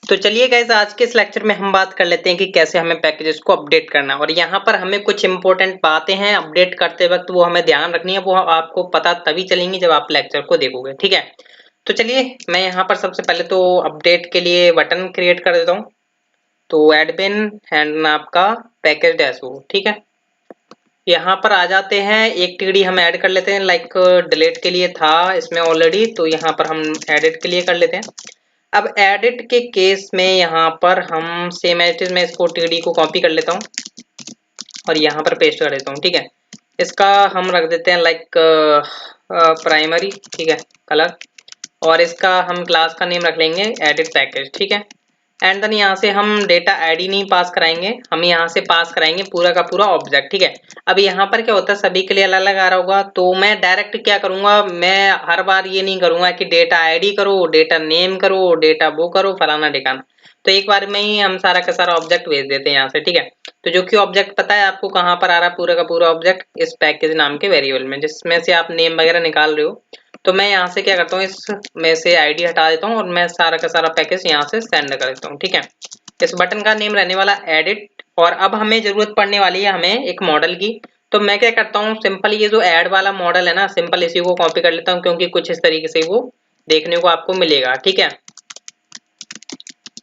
तो चलिए गाइस, आज के इस लेक्चर में हम बात कर लेते हैं कि कैसे हमें पैकेजेस को अपडेट करना है। और यहाँ पर हमें कुछ इंपॉर्टेंट बातें हैं अपडेट करते वक्त, वो हमें ध्यान रखनी है। वो आपको पता तभी चलेंगी जब आप लेक्चर को देखोगे, ठीक है। तो चलिए मैं यहाँ पर सबसे पहले तो अपडेट के लिए बटन क्रिएट कर देता हूँ। तो एडमिन एंड आपका पैकेज डैशबोर्ड, ठीक है। यहाँ पर आ जाते हैं, एक टीडी हम ऐड कर लेते हैं, लाइक डिलीट के लिए था इसमें ऑलरेडी, तो यहाँ पर हम एडिट के लिए कर लेते हैं। अब एडिट के केस में यहाँ पर हम सेम एज इट इज, मैं इसको टीडी को कॉपी कर लेता हूँ और यहाँ पर पेस्ट कर देता हूँ, ठीक है। इसका हम रख देते हैं लाइक प्राइमरी, ठीक है, कलर। और इसका हम क्लास का नेम रख लेंगे एडिट पैकेज, ठीक है। एंड देन यहाँ से हम डेटा आईडी नहीं पास कराएंगे, हम यहाँ से पास कराएंगे पूरा का पूरा ऑब्जेक्ट, ठीक है। अब यहाँ पर क्या होता है, सभी के लिए अलग अलग आ रहा होगा, तो मैं डायरेक्ट क्या करूंगा, मैं हर बार ये नहीं करूंगा कि डेटा आईडी करो, डेटा नेम करो, डेटा वो करो, फलाना ठिकाना। तो एक बार में ही हम सारा का सारा ऑब्जेक्ट भेज देते हैं यहाँ से, ठीक है। तो जो कि ऑब्जेक्ट पता है आपको कहाँ पर आ रहा है, पूरा का पूरा ऑब्जेक्ट इस पैकेज नाम के वेरिएबल में, जिसमें से आप नेम वगैरह निकाल रहे हो। तो मैं यहाँ से क्या करता हूँ, इसमें से आईडी हटा देता हूँ और मैं सारा का सारा पैकेज यहाँ से सेंड कर देता हूँ, ठीक है। इस बटन का नेम रहने वाला एडिट। और अब हमें जरूरत पड़ने वाली है हमें एक मॉडल की। तो मैं क्या करता हूँ, सिंपल ये जो ऐड वाला मॉडल है ना, सिंपल इसी को कॉपी कर लेता हूँ, क्योंकि कुछ इस तरीके से वो देखने को आपको मिलेगा, ठीक है।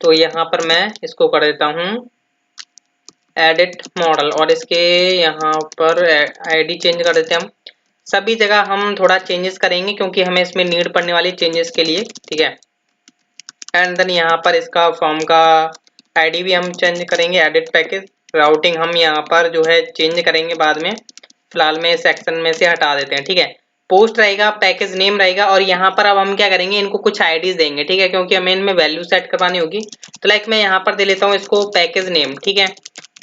तो यहाँ पर मैं इसको कर देता हूँ एडिट मॉडल, और इसके यहाँ पर आईडी चेंज कर देते हैं हम। सभी जगह हम थोड़ा चेंजेस करेंगे क्योंकि हमें इसमें नीड पड़ने वाली चेंजेस के लिए, ठीक है। एंड देन यहाँ पर इसका फॉर्म का आईडी भी हम चेंज करेंगे, एडिट पैकेज। राउटिंग हम यहाँ पर जो है चेंज करेंगे बाद में, फिलहाल में सेक्शन में से हटा देते हैं, ठीक है। पोस्ट रहेगा, पैकेज नेम रहेगा, और यहाँ पर अब हम क्या करेंगे, इनको कुछ आईडीज देंगे, ठीक है, क्योंकि हमें इनमें वैल्यू सेट करवानी होगी। तो लाइक मैं यहाँ पर दे लेता हूँ इसको पैकेज नेम, ठीक है।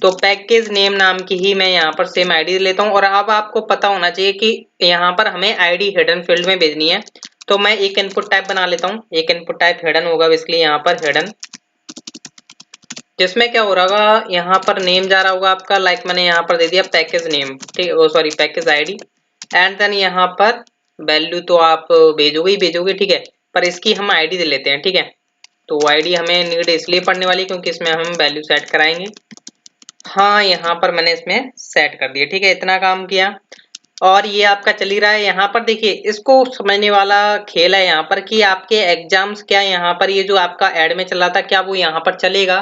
तो पैकेज नेम नाम की ही मैं यहाँ पर सेम आईडी लेता हूँ। और अब आपको पता होना चाहिए कि यहाँ पर हमें आईडी हिडन फील्ड में भेजनी है। तो मैं एक इनपुट टाइप बना लेता हूँ, एक इनपुट टाइप हिडन होगा, इसलिए यहाँ पर हिडन, जिसमें क्या हो रहा होगा, यहाँ पर नेम जा रहा होगा आपका, लाइक मैंने यहाँ पर दे दिया पैकेज नेम, ठीक, oh sorry package ID. And then यहाँ पर वैल्यू तो आप भेजोगे ही भेजोगे, ठीक है, पर इसकी हम आईडी दे लेते हैं, ठीक है। तो आईडी हमें नीड इसलिए पड़ने वाली क्योंकि इसमें हम वैल्यू सेट कराएंगे। हाँ, यहाँ पर मैंने इसमें सेट कर दिया, ठीक है, इतना काम किया। और ये आपका चल ही रहा है। यहाँ पर देखिए, इसको समझने वाला खेल है यहाँ पर कि आपके एग्जाम्स क्या यहाँ पर, ये जो आपका ऐड में चल रहा था, क्या वो यहाँ पर चलेगा।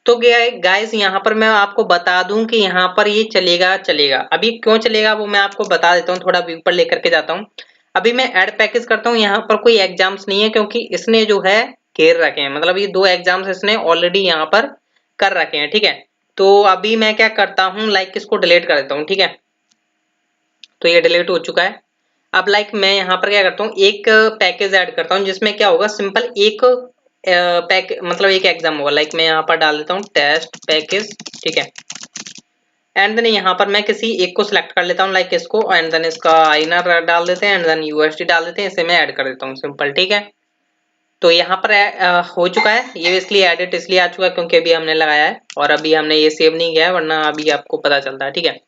तो गाइस यहाँ पर मैं आपको बता दूं कि यहाँ पर ये चलेगा चलेगा। अभी क्यों चलेगा वो मैं आपको बता देता हूँ, थोड़ा व्यू पर लेकर के जाता हूँ। अभी मैं ऐड पैकेज करता हूँ, यहाँ पर कोई एग्जाम्स नहीं है क्योंकि इसने जो है घेर रखे हैं, मतलब ये 2 एग्जाम्स इसने ऑलरेडी यहाँ पर कर रखे हैं, ठीक है। तो अभी मैं क्या करता हूँ, लाइक इसको डिलीट कर देता हूँ, ठीक है। तो ये डिलीट हो चुका है। अब लाइक मैं यहाँ पर क्या करता हूँ, एक पैकेज ऐड करता हूँ, जिसमें क्या होगा, सिंपल एक मतलब एक एग्जाम होगा। लाइक मैं यहाँ पर डाल देता हूँ टेस्ट पैकेज, ठीक है। एंड देन यहाँ पर मैं किसी एक को सिलेक्ट कर लेता हूँ, लाइक इसको, एंड देन इसका आईएनआर डाल देते हैं, एंड देन यूएसडी डाल देते हैं, इसे मैं ऐड कर देता हूँ, सिंपल, ठीक है। तो यहाँ पर हो चुका है ये, इसलिए एडिट इसलिए आ चुका है क्योंकि अभी हमने लगाया है और अभी हमने ये सेव नहीं किया है, वरना अभी आपको पता चलता है, ठीक है।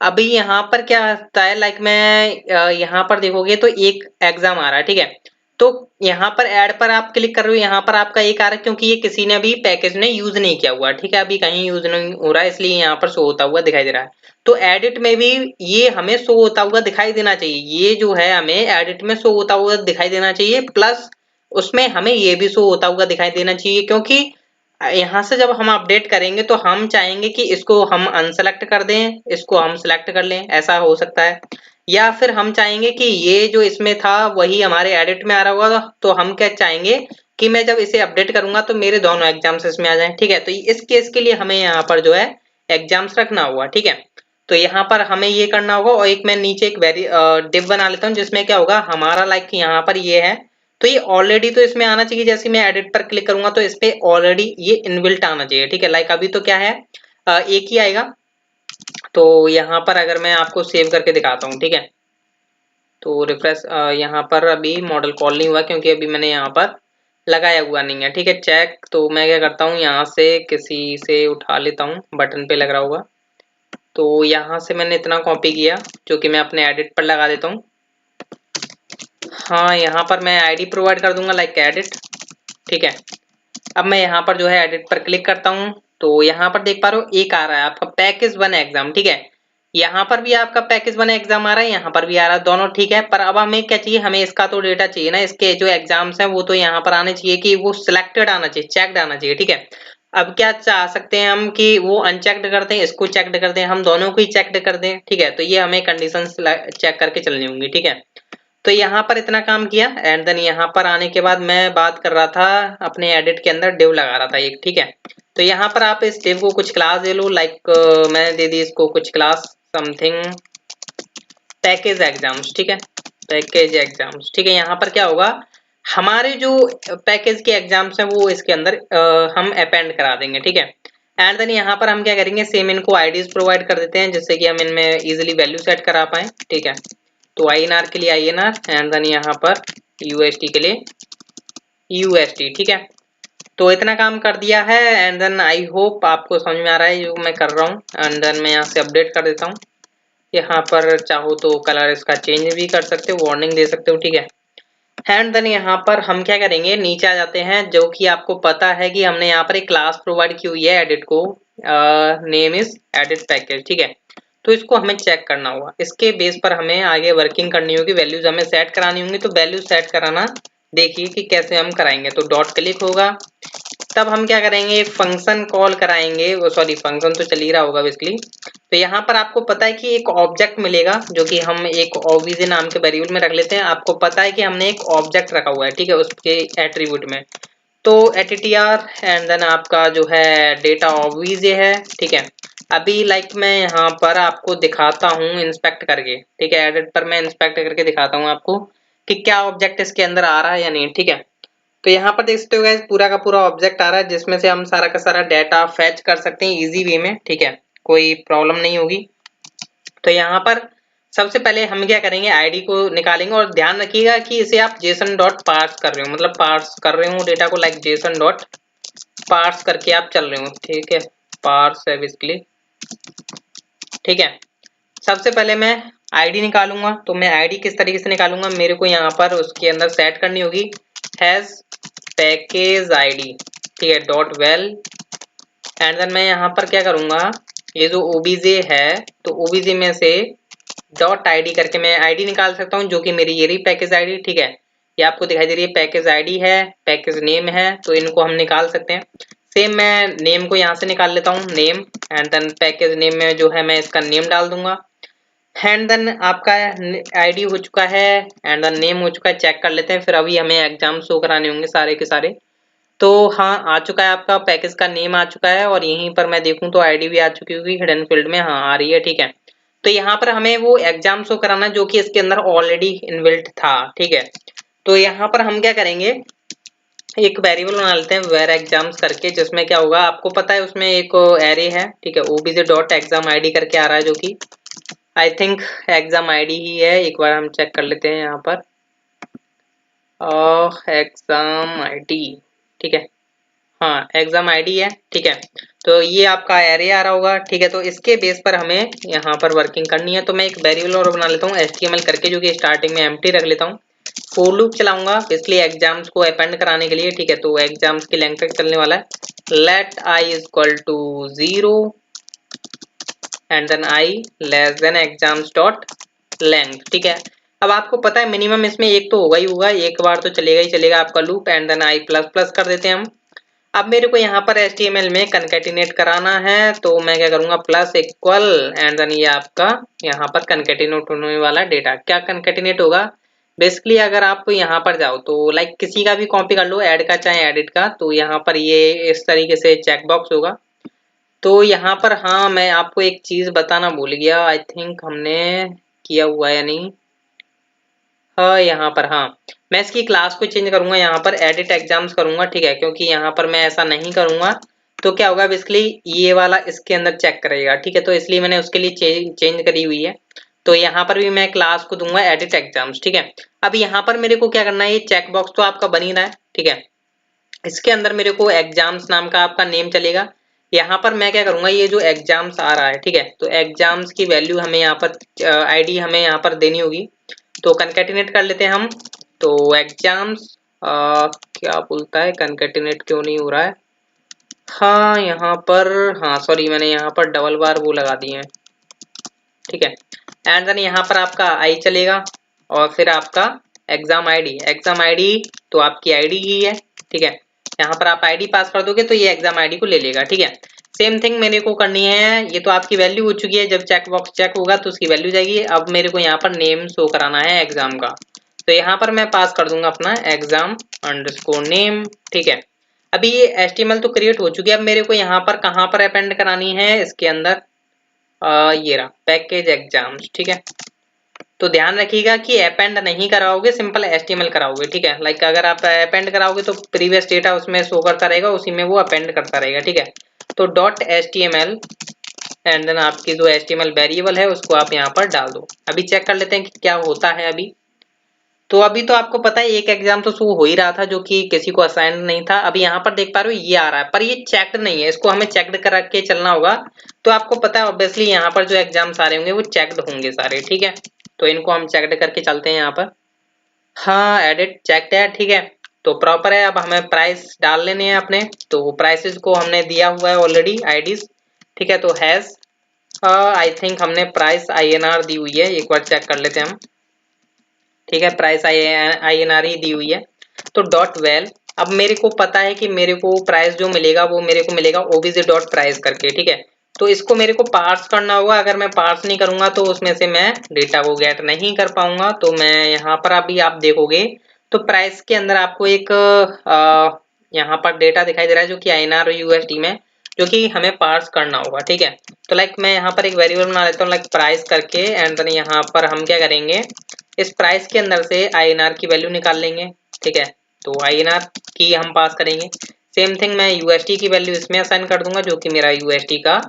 अभी यहाँ पर क्या होता है, लाइक मैं यहाँ पर देखोगे तो एक एग्जाम आ रहा है, ठीक है। तो यहाँ पर ऐड पर आप क्लिक कर रहे हो, यहाँ पर आपका एक आ रहा है क्योंकि ये किसी ने भी पैकेज ने यूज नहीं किया हुआ, ठीक है, अभी कहीं यूज नहीं हो रहा है, इसलिए यहाँ पर शो होता हुआ दिखाई दे रहा है। तो एडिट में भी ये हमें शो होता हुआ दिखाई देना चाहिए, ये जो है हमें एडिट में शो होता हुआ दिखाई देना चाहिए, प्लस उसमें हमें ये भी शो होता हुआ दिखाई देना चाहिए, क्योंकि यहाँ से जब हम अपडेट करेंगे तो हम चाहेंगे कि इसको हम अनसेलेक्ट कर दें, इसको हम सिलेक्ट कर लें, ऐसा हो सकता है। या फिर हम चाहेंगे कि ये जो इसमें था वही हमारे एडिट में आ रहा होगा, तो हम क्या चाहेंगे कि मैं जब इसे अपडेट करूंगा तो मेरे दोनों एग्जाम्स इसमें आ जाएं, ठीक है। तो इस केस के लिए हमें यहाँ पर जो है एग्जाम्स रखना होगा, ठीक है। तो यहाँ पर हमें ये करना होगा, और एक मैं नीचे एक डिव बना लेता हूँ, जिसमें क्या होगा हमारा, लाइक यहाँ पर ये है, तो ये ऑलरेडी तो इसमें आना चाहिए, जैसे मैं एडिट पर क्लिक करूंगा तो इस पे ऑलरेडी ये इनबिल्ट आना चाहिए, ठीक है। लाइक अभी तो क्या है, एक ही आएगा। तो यहाँ पर अगर मैं आपको सेव करके दिखाता हूँ, ठीक है, तो रिफ्रेश, यहाँ पर अभी मॉडल कॉल नहीं हुआ क्योंकि अभी मैंने यहाँ पर लगाया हुआ नहीं है, ठीक है। चेक, तो मैं क्या करता हूँ, यहाँ से किसी से उठा लेता हूँ, बटन पे लग रहा होगा, तो यहाँ से मैंने इतना कॉपी किया जो कि मैं अपने एडिट पर लगा देता हूँ। हाँ, यहाँ पर मैं आईडी प्रोवाइड कर दूंगा, लाइक एडिट, ठीक है। अब मैं यहाँ पर जो है एडिट पर क्लिक करता हूँ, तो यहाँ पर देख पा रहे हो एक आ रहा है आपका पैकेज 1 एग्जाम, ठीक है। यहाँ पर भी आपका पैकेज 1 एग्जाम आ रहा है, यहाँ पर भी आ रहा है, दोनों ठीक है। पर अब हमें क्या चाहिए, हमें इसका तो डेटा चाहिए ना, इसके जो एग्जाम्स हैं वो तो यहाँ पर आने चाहिए कि वो सिलेक्टेड आना चाहिए, चेक्ड आना चाहिए, ठीक है। अब क्या चाह सकते हैं हम कि वो अनचेक्ड कर दें, इसको चेक्ड कर दें, हम दोनों को ही चेक्ड कर दें, ठीक है। तो ये हमें कंडीशन चेक करके चलनी होंगी, ठीक है। तो यहाँ पर इतना काम किया एंड देन यहाँ पर आने के बाद मैं बात कर रहा था अपने एडिट के अंदर डिव लगा रहा था एक, ठीक है। तो यहाँ पर आप इस डिव को कुछ क्लास दे लो, लाइक मैंने दे दी इसको कुछ क्लास समथिंग पैकेज एग्जाम्स, ठीक है, पैकेज एग्जाम्स, ठीक है। यहाँ पर क्या होगा, हमारे जो पैकेज के एग्जाम्स हैं वो इसके अंदर हम अपेंड करा देंगे, ठीक है। एंड देन यहाँ पर हम क्या करेंगे, सेम इनको आईडीज प्रोवाइड कर देते हैं जिससे कि हम इनमें इजीली वैल्यू सेट करा पाए, ठीक है। तो INR के लिए INR एंड देन यहाँ पर USD के लिए USD, ठीक है। तो इतना काम कर दिया है एंड देन आई होप आपको समझ में आ रहा है जो मैं कर रहा हूँ। एंड देन मैं यहाँ से अपडेट कर देता हूँ, यहाँ पर चाहो तो कलर इसका चेंज भी कर सकते हो, वार्निंग दे सकते हो, ठीक है। एंड देन यहाँ पर हम क्या करेंगे, नीचे आ जाते हैं, जो कि आपको पता है कि हमने यहाँ पर एक क्लास प्रोवाइड की हुई है एडिट को, नेम इज एडिट पैकेज, ठीक है। तो इसको हमें चेक करना होगा, इसके बेस पर हमें आगे वर्किंग करनी होगी, वैल्यूज हमें सेट करानी होंगी। तो वैल्यू सेट कराना देखिए कि कैसे हम कराएंगे। तो डॉट क्लिक होगा, तब हम क्या करेंगे, एक फंक्शन कॉल कराएंगे, वो सॉरी फंक्शन तो चल ही रहा होगा बेसिकली। तो यहाँ पर आपको पता है कि एक ऑब्जेक्ट मिलेगा जो कि हम एक obj नाम के वेरिएबल में रख लेते हैं। आपको पता है कि हमने एक ऑब्जेक्ट रखा हुआ है, ठीक है, उसके एट्रीब्यूट में। तो attr एंड देन आपका जो है डेटा obj है, ठीक है। अभी लाइक मैं यहाँ पर आपको दिखाता हूँ इंस्पेक्ट करके, ठीक है, एडिट पर मैं इंस्पेक्ट करके दिखाता हूँ आपको कि क्या ऑब्जेक्ट इसके अंदर आ रहा है या नहीं, ठीक है। तो यहाँ पर देख सकते हो गाइस पूरा का पूरा ऑब्जेक्ट आ रहा है जिसमें से हम सारा का सारा डाटा फैच कर सकते हैं इजी वे में, ठीक है, कोई प्रॉब्लम नहीं होगी। तो यहाँ पर सबसे पहले हम क्या करेंगे, आईडी को निकालेंगे और ध्यान रखिएगा कि इसे आप जेसन डॉट पार्स कर रहे हो, मतलब पार्स कर रहे हो डेटा को, लाइक जेसन डॉट पार्स करके आप चल रहे हो, ठीक है, पार्स है बेसिकली, ठीक है। सबसे पहले मैं आईडी निकालूंगा, तो मैं आईडी किस तरीके से निकालूंगा, मेरे को यहाँ पर उसके अंदर सेट करनी होगी हैज पैकेज आईडी, ठीक है, डॉट वेल एंड देन मैं यहाँ पर क्या करूंगा, ये जो ओबीजे है तो ओबीजे में से डॉट आईडी करके मैं आईडी निकाल सकता हूँ जो कि मेरी ये रही पैकेज आईडी, ठीक है। ये आपको दिखाई दे रही है पैकेज आईडी है, पैकेज नेम है, तो इनको हम निकाल सकते हैं। सेम मैं नेम को यहाँ से निकाल लेता हूँ, name and then package name में जो है मैं इसका नेम डाल दूंगा। एंड देन आपका आईडी हो चुका है एंड देन नेम हो चुका है, चेक कर लेते हैं फिर अभी हमें एग्जाम शो कराने होंगे सारे के सारे। तो हाँ आ चुका है, आपका पैकेज का नेम आ चुका है और यहीं पर मैं देखूं तो आईडी भी आ चुकी होगी हिडन फील्ड में, हाँ आ रही है, ठीक है। तो यहाँ पर हमें वो एग्जाम शो कराना जो कि इसके अंदर ऑलरेडी इनबिल्ट था, ठीक है। तो यहाँ पर हम क्या करेंगे, एक वेरिएबल बना लेते हैं वेर एग्जाम्स करके, जिसमें क्या होगा आपको पता है उसमें एक एरे है, ठीक है, obj डॉट एग्जाम आईडी करके आ रहा है जो कि आई थिंक एग्जाम आईडी ही है, एक बार हम चेक कर लेते हैं यहाँ पर एग्जाम आईडी, ठीक है, हाँ एग्जाम आईडी है, ठीक है। तो ये आपका एरे आ रहा होगा, ठीक है। तो इसके बेस पर हमें यहाँ पर वर्किंग करनी है, तो मैं एक वेरिएबल और बना लेता हूँ HTML करके जो कि स्टार्टिंग में एम्प्टी रख लेता हूँ। फॉर लूप चलाऊंगा इसलिए एग्जाम्स को अपेंड कराने के लिए, ठीक है। तो एग्जाम्स की लेंथ तक चलने वाला है, let i is equal to 0 and then i less than exams dot length, ठीक है। अब आपको पता है मिनिमम इसमें एक तो होगा ही होगा, एक बार तो चलेगा ही चलेगा आपका loop and then i plus plus कर देते हैं हम। अब मेरे को यहाँ पर HTML में कंकेटिनेट कराना है, तो मैं क्या करूंगा प्लस इक्वल एंड देन ये आपका यहाँ पर कंकेटिनेट होने वाला डेटा क्या कंकेटिनेट होगा, बेसिकली अगर आप यहाँ पर जाओ तो लाइक किसी का भी कॉपी कर लो ऐड का चाहे एडिट का, तो यहाँ पर ये इस तरीके से चेक बॉक्स होगा। तो यहाँ पर हाँ मैं आपको एक चीज बताना भूल गया, आई थिंक हमने किया हुआ है या नहीं, हाँ यहाँ पर हाँ मैं इसकी क्लास को चेंज करूंगा, यहाँ पर एडिट एग्जाम्स करूंगा, ठीक है, क्योंकि यहाँ पर मैं ऐसा नहीं करूंगा तो क्या होगा बेसिकली ये वाला इसके अंदर चेक करेगा, ठीक है। तो इसलिए मैंने उसके लिए चेंज करी हुई है। तो यहाँ पर भी मैं क्लास को दूंगा एडिट एग्जाम्स, ठीक है। अब यहाँ पर मेरे को क्या करना है, ये चेक बॉक्स तो आपका बन ही रहा है, ठीक है, इसके अंदर मेरे को एग्जाम्स नाम का आपका नेम चलेगा। यहाँ पर मैं क्या करूंगा, ये जो एग्जाम्स आ रहा है, ठीक है, तो एग्जाम्स की वैल्यू हमें यहाँ पर आईडी हमें यहाँ पर देनी होगी, तो कंकेटिनेट कर लेते हैं हम। तो एग्जाम्स क्या बोलता है, कंकेटिनेट क्यों नहीं हो रहा है। हाँ यहाँ पर, हाँ सॉरी मैंने यहाँ पर डबल बार वो लगा दिए हैं, ठीक है। एंड देन यहाँ पर आपका आई चलेगा और फिर आपका एग्जाम आईडी तो आपकी आईडी ही है, ठीक है। यहाँ पर आप आईडी पास कर दोगे तो ये एग्जाम आईडी को ले लेगा, ठीक है। सेम थिंग मेरे को करनी है, ये तो आपकी वैल्यू हो चुकी है, जब चेक बॉक्स चेक होगा तो उसकी वैल्यू जाएगी। अब मेरे को यहाँ पर नेम शो कराना है एग्जाम का, तो यहाँ पर मैं पास कर दूंगा अपना एग्जाम अंडरस्कोर नेम, ठीक है। अभी ये HTML तो क्रिएट हो चुकी है, अब मेरे को यहाँ पर कहाँ पर अपेंड करानी है, इसके अंदर ये रहा पैकेज एग्जाम्स, ठीक है। तो ध्यान रखिएगा कि अपेंड नहीं कराओगे, सिंपल HTML कराओगे, ठीक है। लाइक अगर आप अपेंड कराओगे तो प्रीवियस डेटा उसमें शो करता रहेगा, उसी में वो अपेंड करता रहेगा, ठीक है। तो .html एंड देन आपकी जो HTML वेरिएबल है उसको आप यहाँ पर डाल दो। अभी चेक कर लेते हैं कि क्या होता है अभी। तो अभी तो आपको पता है एक एग्जाम तो शो हो ही रहा था जो कि किसी को असाइन नहीं था। अभी यहाँ पर देख पा रहे हो ये आ रहा है, पर ये चेक्ड नहीं है, इसको हमें चेक्ड करा के चलना होगा। तो आपको पता है ऑब्वियसली यहाँ पर जो एग्जाम सारे होंगे वो चेक्ड होंगे सारे, ठीक है। तो इनको हम चेक्ड करके चलते हैं यहाँ पर। हाँ एडिट चेक्ड है, ठीक है, तो प्रॉपर है। अब हमें प्राइस डाल लेने हैं अपने, तो प्राइसेस को हमने दिया हुआ है ऑलरेडी आईडीज, ठीक है। तो हैज आई थिंक हमने प्राइस INR दी हुई है, एक बार चेक कर लेते हैं हम, ठीक है। प्राइस INR ही दी हुई है। तो .val, अब मेरे को पता है कि मेरे को प्राइस जो मिलेगा वो मेरे को मिलेगा obj.price करके, ठीक है। तो इसको मेरे को पार्स करना होगा, अगर मैं पार्स नहीं करूंगा तो उसमें से मैं डेटा को गेट नहीं कर पाऊंगा। तो मैं यहाँ पर अभी आप देखोगे तो प्राइस के अंदर आपको एक यहाँ पर डेटा दिखाई दे रहा है जो कि INR और USD में, जो कि हमें पार्स करना होगा, ठीक है। तो लाइक मैं यहाँ पर एक वेरिएबल बना लेता हूँ लाइक प्राइस करके, एंड देन यहाँ पर हम क्या करेंगे, इस प्राइस के अंदर से INR की वैल्यू निकाल लेंगे, ठीक है। तो INR की हम पास करेंगे। सेम थिंग मैं USD की वैल्यू इसमें असाइन कर दूंगा जो कि मेरा USD का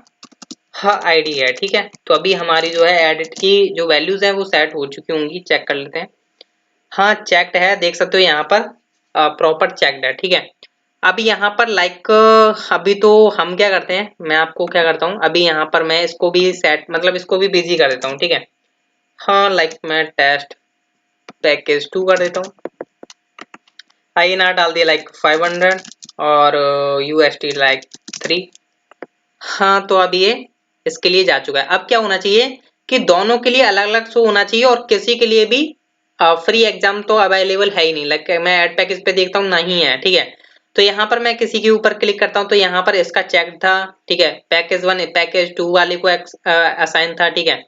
हाँ आईडी है, ठीक है। तो अभी हमारी जो है एडिट की जो वैल्यूज है वो सेट हो चुकी होंगी, चेक कर लेते हैं। हाँ चेक्ड है, देख सकते हो यहाँ पर प्रॉपर चेक्ड है, ठीक है। अभी यहाँ पर लाइक अभी तो हम क्या करते हैं, मैं आपको क्या करता हूँ अभी यहाँ पर मैं इसको भी सेट मतलब इसको भी बिजी कर देता हूँ, ठीक है। हाँ लाइक मैं टेस्ट पैकेज 2 कर देता हूँ, INR डाल दिया लाइक 500 और USD लाइक 3। हाँ तो अब ये इसके लिए जा चुका है। अब क्या होना चाहिए कि दोनों के लिए अलग अलग शो होना चाहिए और किसी के लिए भी फ्री एग्जाम तो अवेलेबल है ही नहीं। लाइक मैं ऐड पैकेज पे देखता हूँ नहीं है, ठीक है। तो यहाँ पर मैं किसी के ऊपर क्लिक करता हूँ तो यहाँ पर इसका चेक था, ठीक है। पैकेज 1 पैकेज 2 वाले को असाइन था, ठीक है।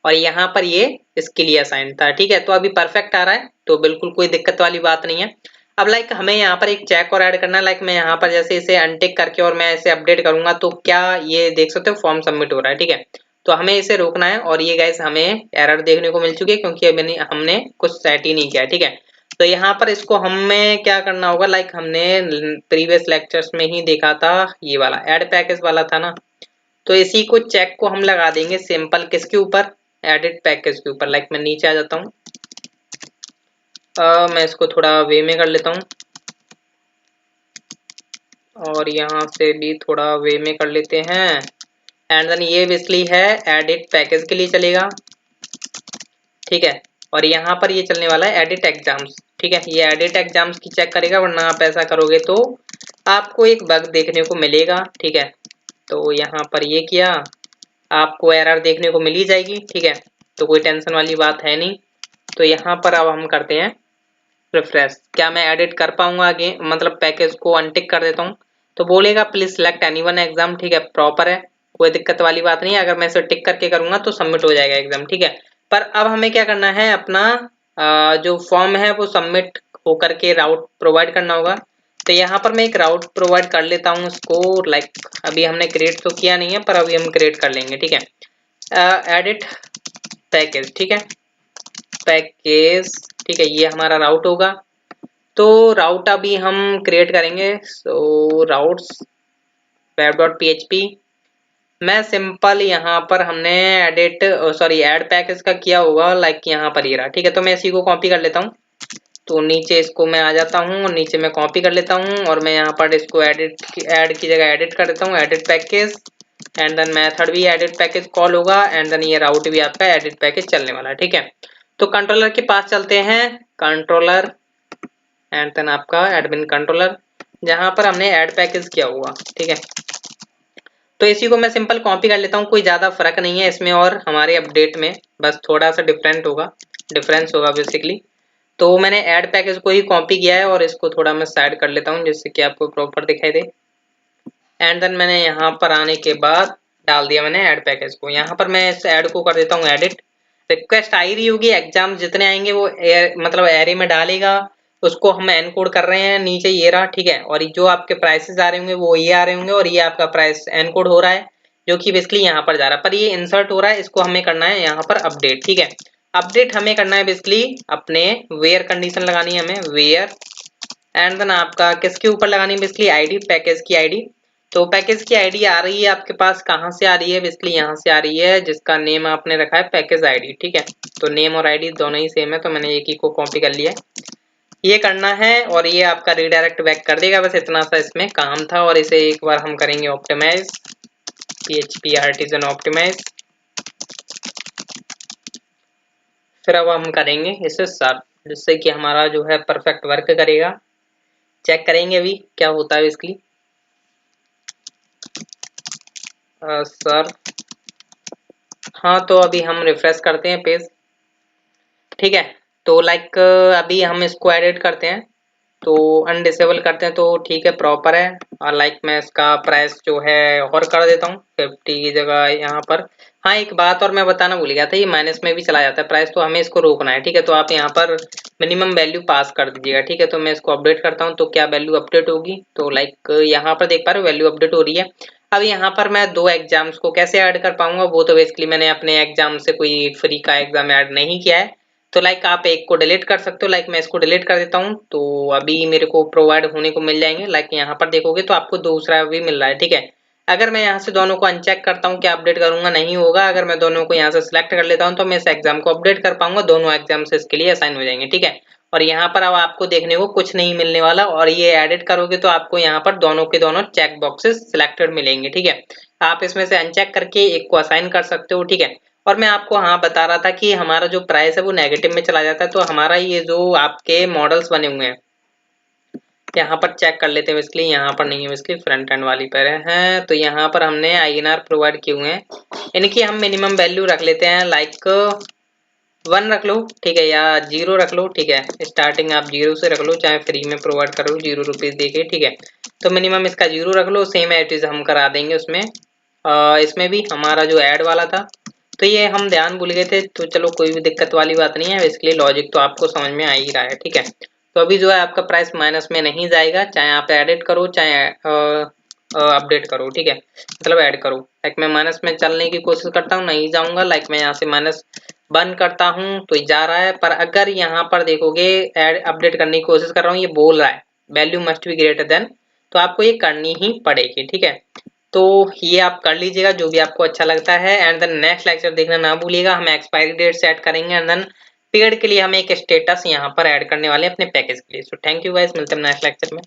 और यहाँ पर ये इसके लिए असाइन था, ठीक है। तो अभी परफेक्ट आ रहा है, तो बिल्कुल कोई दिक्कत वाली बात नहीं है। अब लाइक हमें यहाँ पर एक चेक और ऐड करना है। लाइक मैं यहाँ पर जैसे इसे अनटिक करके और मैं इसे अपडेट करूंगा तो क्या ये देख सकते हो फॉर्म सबमिट हो रहा है, ठीक है। तो हमें इसे रोकना है और ये गाइस हमें एरर देखने को मिल चुकी है क्योंकि अभी हमने कुछ सेट ही नहीं किया, ठीक है। तो यहाँ पर इसको हमें क्या करना होगा, लाइक हमने प्रीवियस लेक्चर्स में ही देखा था, ये वाला एड पैकेज वाला था ना। तो इसी को चेक को हम लगा देंगे सिंपल किसके ऊपर, एडिट पैकेज के ऊपर। लाइक मैं नीचे आ जाता हूँ, मैं इसको थोड़ा वे में कर लेता हूँ और यहाँ से भी थोड़ा वे में कर लेते हैं। एंड देन ये बेसिकली है एडिट पैकेज के लिए चलेगा, ठीक है। और यहाँ पर ये चलने वाला है एडिट एग्जाम्स, ठीक है। ये एडिट एग्जाम्स की चेक करेगा, वरना आप ऐसा करोगे तो आपको एक बग देखने को मिलेगा, ठीक है। तो यहाँ पर ये किया, आपको एरर देखने को मिल ही जाएगी, ठीक है। तो कोई टेंशन वाली बात है नहीं। तो यहाँ पर अब हम करते हैं रिफ्रेश, क्या मैं एडिट कर पाऊंगा आगे, मतलब पैकेज को अनटिक कर देता हूँ तो बोलेगा प्लीज सिलेक्ट एनीवन एग्जाम, ठीक है। प्रॉपर है, कोई दिक्कत वाली बात नहीं है। अगर मैं इसे टिक करके करूंगा तो सबमिट हो जाएगा एग्जाम, ठीक है। पर अब हमें क्या करना है, अपना जो फॉर्म है वो सबमिट होकर के राउट प्रोवाइड करना होगा। तो यहाँ पर मैं एक राउट प्रोवाइड कर लेता हूँ इसको, लाइक अभी हमने क्रिएट तो किया नहीं है पर अभी हम क्रिएट कर लेंगे, ठीक है। एडिट पैकेज, ठीक है, पैकेज, ठीक है। ये हमारा राउट होगा, तो राउट अभी हम क्रिएट करेंगे। सो राउट्स web.php, मैं सिंपल यहाँ पर हमने एडिट सॉरी ऐड पैकेज का किया होगा, लाइक यहाँ पर ही रहा, ठीक है। तो मैं इसी को कॉपी कर लेता हूँ, तो नीचे इसको मैं आ जाता हूँ और नीचे मैं कॉपी कर लेता हूँ और मैं यहाँ पर इसको ऐड की जगह एडिट कर देता हूँ, edit package. And then method भी एडिट पैकेज कॉल होगा, एंड देन ये राउट भी आपका एडिट पैकेज चलने वाला है, ठीक है। तो कंट्रोलर के पास चलते हैं, कंट्रोलर एंड देन आपका एडमिन कंट्रोलर जहां पर हमने ऐड पैकेज किया हुआ, ठीक है। तो इसी को मैं सिंपल कॉपी कर लेता हूँ, कोई ज़्यादा फर्क नहीं है इसमें और हमारे अपडेट में, बस थोड़ा सा डिफरेंस होगा बेसिकली। तो मैंने ऐड पैकेज को ही कॉपी किया है और इसको थोड़ा मैं साइड कर लेता हूँ जिससे कि आपको प्रॉपर दिखाई दे। एंड देन मैंने यहाँ पर आने के बाद डाल दिया मैंने ऐड पैकेज को। यहाँ पर मैं इस ऐड को कर देता हूँ एडिट। रिक्वेस्ट आई रही होगी, एग्जाम जितने आएंगे वो मतलब एरे में डालेगा, उसको हम एनकोड कर रहे हैं, नीचे ये रहा, ठीक है। और जो आपके प्राइसेस आ रहे होंगे वो ये आ रहे होंगे और ये आपका प्राइस एनकोड हो रहा है जो कि बेसिकली यहाँ पर जा रहा है, पर ये इंसर्ट हो रहा है, इसको हमें करना है यहाँ पर अपडेट, ठीक है। अपडेट हमें करना है बेसिकली अपने वेयर कंडीशन लगानी है हमें, वेयर एंड देन आपका किसके ऊपर लगानी है बेसिकली आईडी, पैकेज की आईडी। तो पैकेज की आईडी आ रही है आपके पास, कहाँ से आ रही है बेसिकली यहाँ से आ रही है, जिसका नेम आपने रखा है पैकेज आईडी, ठीक है। तो नेम और आईडी दोनों ही सेम है, तो मैंने एक ही को कॉपी कर लिया है। ये करना है और ये आपका रिडायरेक्ट बैक कर देगा, बस इतना सा इसमें काम था। और इसे एक बार हम करेंगे ऑप्टिमाइज, PHP आर्टिजन ऑप्टिमाइज। फिर अब हम करेंगे इसे सर्व, जिससे कि हमारा जो है परफेक्ट वर्क करेगा। चेक करेंगे अभी क्या होता है बेसिकली। सर हाँ, तो अभी हम रिफ्रेश करते हैं पेज, ठीक है। तो लाइक अभी हम इसको एडिट करते हैं, तो अनडिसेबल करते हैं, तो ठीक है प्रॉपर है। और लाइक मैं इसका प्राइस जो है और कर देता हूँ 50 की जगह यहाँ पर। हाँ, एक बात और मैं बताना भूल गया था, ये माइनस में भी चला जाता है प्राइस, तो हमें इसको रोकना है, ठीक है। तो आप यहाँ पर मिनिमम वैल्यू पास कर दीजिएगा, ठीक है। तो मैं इसको अपडेट करता हूँ, तो क्या वैल्यू अपडेट होगी, तो लाइक यहाँ पर देख पा रहे हो वैल्यू अपडेट हो रही है। अब यहाँ पर मैं दो एग्जाम्स को कैसे ऐड कर पाऊंगा, वो तो बेसिकली मैंने अपने एग्जाम से कोई फ्री का एग्जाम ऐड नहीं किया है। तो लाइक आप एक को डिलीट कर सकते हो, लाइक मैं इसको डिलीट कर देता हूँ, तो अभी मेरे को प्रोवाइड होने को मिल जाएंगे। लाइक यहाँ पर देखोगे तो आपको दूसरा भी मिल रहा है, ठीक है। अगर मैं यहाँ से दोनों को अनचेक करता हूँ, क्या अपडेट करूंगा, नहीं होगा। अगर मैं दोनों को यहाँ से सिलेक्ट कर लेता हूँ तो मैं इस एग्जाम को अपडेट कर पाऊंगा, दोनों एग्जाम से इसके लिए असाइन हो जाएंगे, ठीक है। और यहाँ पर अब आपको देखने को कुछ नहीं मिलने वाला, और ये एडिट करोगे तो आपको यहाँ पर दोनों के दोनों चेक बॉक्सेस सिलेक्टेड मिलेंगे, ठीक है। आप इसमें से अनचेक करके एक को असाइन कर सकते हो, ठीक है। और मैं आपको हाँ बता रहा था कि हमारा जो प्राइस है वो नेगेटिव में चला जाता है, तो हमारा ये जो आपके मॉडल्स बने हुए हैं यहाँ पर चेक कर लेते हैं बेसिकली। यहाँ पर नहीं है बेसिकली, फ्रंट एंड वाली पर है। तो यहाँ पर हमने INR प्रोवाइड किए हुए हैं, इनकी हम मिनिमम वैल्यू रख लेते हैं, लाइक 1 रख लो, ठीक है, या 0 रख लो, ठीक है। स्टार्टिंग आप 0 से रख लो, चाहे फ्री में प्रोवाइड करो 0 रुपीज देके, ठीक है। तो मिनिमम इसका 0 रख लो, सेम एज इट इज हम करा देंगे उसमें। इसमें भी हमारा जो ऐड वाला था, तो ये हम ध्यान भूल गए थे, तो चलो कोई भी दिक्कत वाली बात नहीं है, बेसिकली लॉजिक तो आपको समझ में आ ही रहा है, ठीक है। तो अभी जो है आपका प्राइस माइनस में नहीं जाएगा, चाहे आप एडिट करो चाहे अपडेट करो, ठीक है, मतलब ऐड करो। लाइक मैं माइनस में चलने की कोशिश करता हूँ, नहीं जाऊंगा, लाइक मैं यहाँ से माइनस बंद करता हूँ तो जा रहा है। पर अगर यहाँ पर देखोगे ऐड अपडेट करने की कोशिश कर रहा हूँ, ये बोल रहा है value must be greater than, तो आपको ये करनी ही पड़ेगी, ठीक है। तो ये आप कर लीजिएगा जो भी आपको अच्छा लगता है। एंड देन नेक्स्ट लेक्चर देखना ना भूलिएगा, हम एक्सपायरी डेट सेट करेंगे एंड देन पेड के लिए हम एक स्टेटस यहाँ पर ऐड करने वाले हैं अपने पैकेज के लिए। सो थैंक यू गाइस, मिलते हैं नेक्स्ट लेक्चर में।